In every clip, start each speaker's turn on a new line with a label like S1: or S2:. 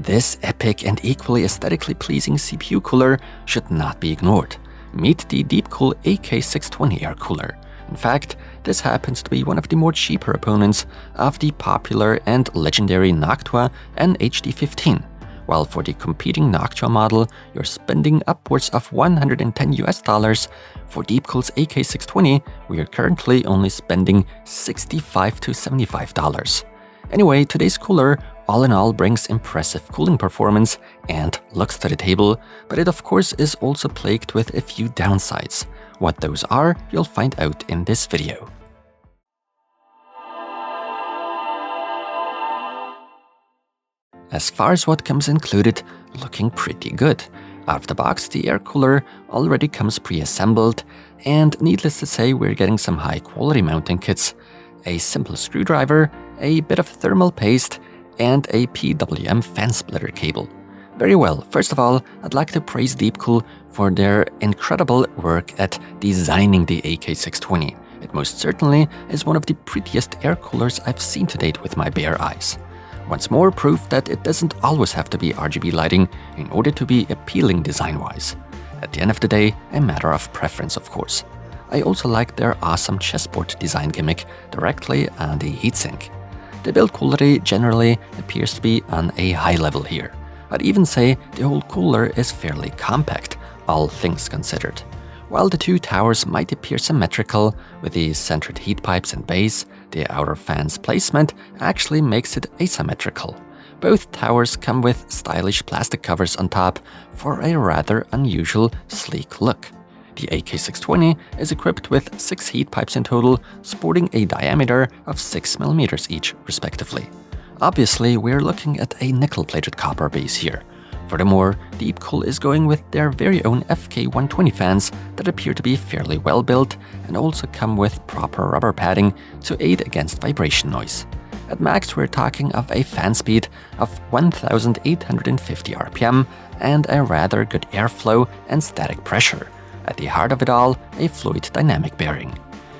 S1: This epic and equally aesthetically pleasing CPU cooler should not be ignored. Meet the DeepCool AK620 air cooler. In fact, this happens to be one of the more cheaper opponents of the popular and legendary Noctua NHD15. While for the competing Noctua model, you're spending upwards of $110. For DeepCool's AK620, we are currently only spending $65 to $75. Anyway, today's cooler all in all brings impressive cooling performance and looks to the table, but it of course is also plagued with a few downsides. What those are, you'll find out in this video. As far as what comes included, looking pretty good. Out of the box, the air cooler already comes pre-assembled, and needless to say, we're getting some high-quality mounting kits, a simple screwdriver, a bit of thermal paste, and a PWM fan splitter cable. Very well, first of all, I'd like to praise DeepCool for their incredible work at designing the AK620. It most certainly is one of the prettiest air coolers I've seen to date with my bare eyes. Once more, proof that it doesn't always have to be RGB lighting in order to be appealing design-wise. At the end of the day, a matter of preference, of course. I also like their awesome chessboard design gimmick directly on the heatsink. The build quality generally appears to be on a high level here. I'd even say the whole cooler is fairly compact, all things considered. While the two towers might appear symmetrical, with the centered heat pipes and base, the outer fan's placement actually makes it asymmetrical. Both towers come with stylish plastic covers on top for a rather unusual, sleek look. The AK620 is equipped with 6 heat pipes in total, sporting a diameter of 6 mm each, respectively. Obviously, we're looking at a nickel-plated copper base here. Furthermore, DeepCool is going with their very own FK120 fans that appear to be fairly well built and also come with proper rubber padding to aid against vibration noise. At max, we're talking of a fan speed of 1,850 RPM and a rather good airflow and static pressure. At the heart of it all, a fluid dynamic bearing.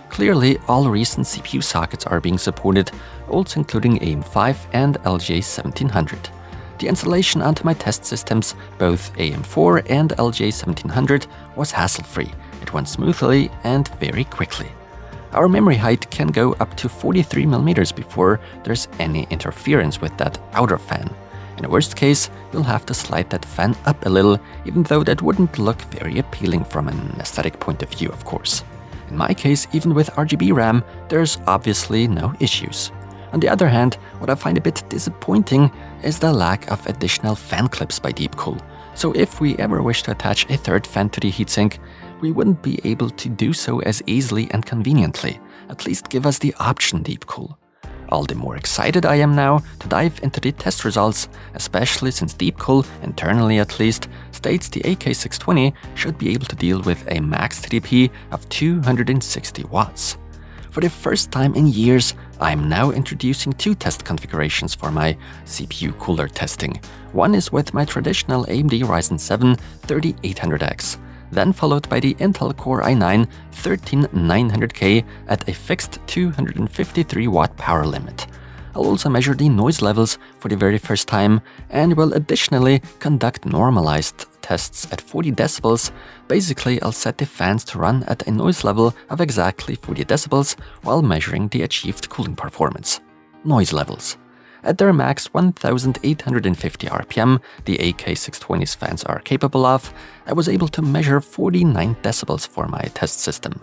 S1: Clearly, all recent CPU sockets are being supported, also including AM5 and LJ1700. The installation onto my test systems, both AM4 and LJ1700, was hassle-free. It went smoothly and very quickly. Our memory height can go up to 43 mm before there's any interference with that outer fan. In the worst case, you'll have to slide that fan up a little, even though that wouldn't look very appealing from an aesthetic point of view, of course. In my case, even with RGB RAM, there's obviously no issues. On the other hand, what I find a bit disappointing is the lack of additional fan clips by DeepCool. So if we ever wish to attach a third fan to the heatsink, we wouldn't be able to do so as easily and conveniently. At least give us the option, DeepCool. All the more excited I am now to dive into the test results, especially since DeepCool, internally at least, states the AK620 should be able to deal with a max TDP of 260 watts. For the first time in years, I'm now introducing 2 test configurations for my CPU cooler testing. One is with my traditional AMD Ryzen 7 3800X, then followed by the Intel Core i9 13900K at a fixed 253 watt power limit. I'll also measure the noise levels for the very first time and will additionally conduct normalized tests at 40 decibels. Basically, I'll set the fans to run at a noise level of exactly 40 decibels while measuring the achieved cooling performance. Noise levels. At their max 1,850 RPM, the AK620's fans are capable of, I was able to measure 49 decibels for my test system.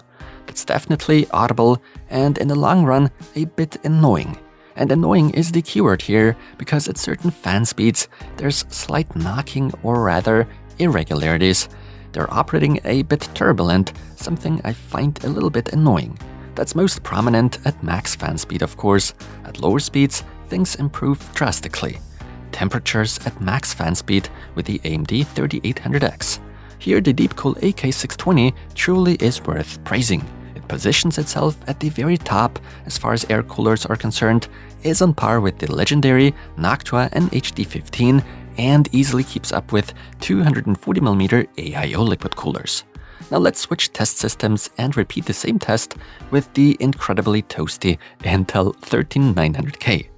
S1: That's definitely audible and in the long run a bit annoying. And annoying is the keyword here, because at certain fan speeds there's slight knocking or rather irregularities. They're operating a bit turbulent, something I find a little bit annoying. That's most prominent at max fan speed, of course. At lower speeds, things improve drastically. Temperatures at max fan speed with the AMD 3800X. Here the DeepCool AK620 truly is worth praising. It positions itself at the very top as far as air coolers are concerned, is on par with the legendary Noctua NHD15, and easily keeps up with 240mm AIO liquid coolers. Now let's switch test systems and repeat the same test with the incredibly toasty Intel 13900K.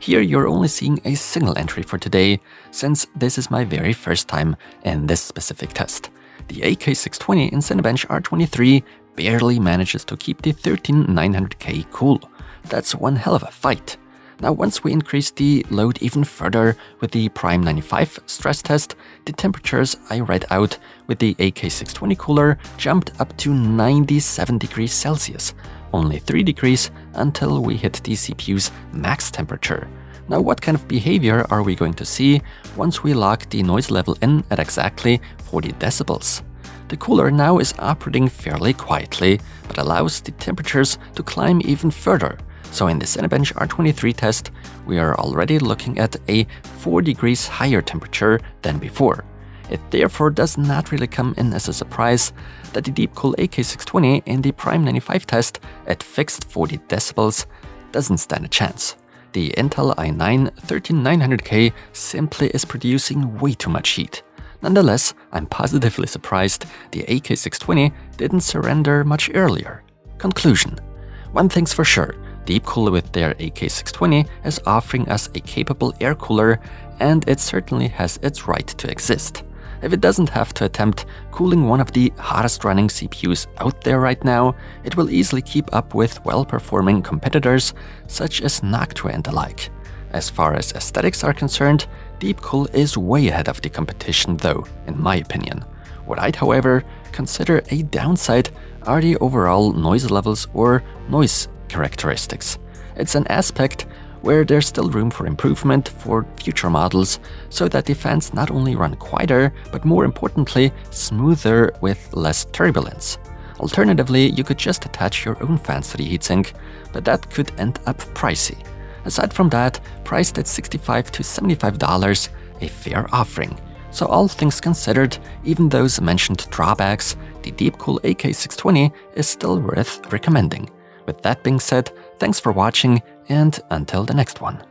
S1: Here you're only seeing a single entry for today, since this is my very first time in this specific test. The AK620 in Cinebench R23 barely manages to keep the 13900K cool. That's one hell of a fight. Now, once we increase the load even further with the Prime 95 stress test, the temperatures I read out with the AK620 cooler jumped up to 97 degrees Celsius, only 3 degrees until we hit the CPU's max temperature. Now, what kind of behavior are we going to see once we lock the noise level in at exactly 40 decibels? The cooler now is operating fairly quietly, but allows the temperatures to climb even further. So in the Cinebench R23 test, we are already looking at a 4 degrees higher temperature than before. It therefore does not really come in as a surprise that the DeepCool AK620 in the Prime 95 test at fixed 40 decibels doesn't stand a chance. The Intel i9 13900K simply is producing way too much heat. Nonetheless, I'm positively surprised the AK620 didn't surrender much earlier. Conclusion. One thing's for sure, DeepCool with their AK620 is offering us a capable air cooler, and it certainly has its right to exist. If it doesn't have to attempt cooling one of the hottest running CPUs out there right now, it will easily keep up with well-performing competitors such as Noctua and the like. As far as aesthetics are concerned, DeepCool is way ahead of the competition though, in my opinion. What I'd, however, consider a downside are the overall noise levels or noise characteristics. It's an aspect where there's still room for improvement for future models so that the fans not only run quieter, but more importantly, smoother with less turbulence. Alternatively, you could just attach your own fans to the heatsink, but that could end up pricey. Aside from that, priced at $65 to $75, a fair offering. So all things considered, even those mentioned drawbacks, the DeepCool AK620 is still worth recommending. With that being said, thanks for watching, and until the next one.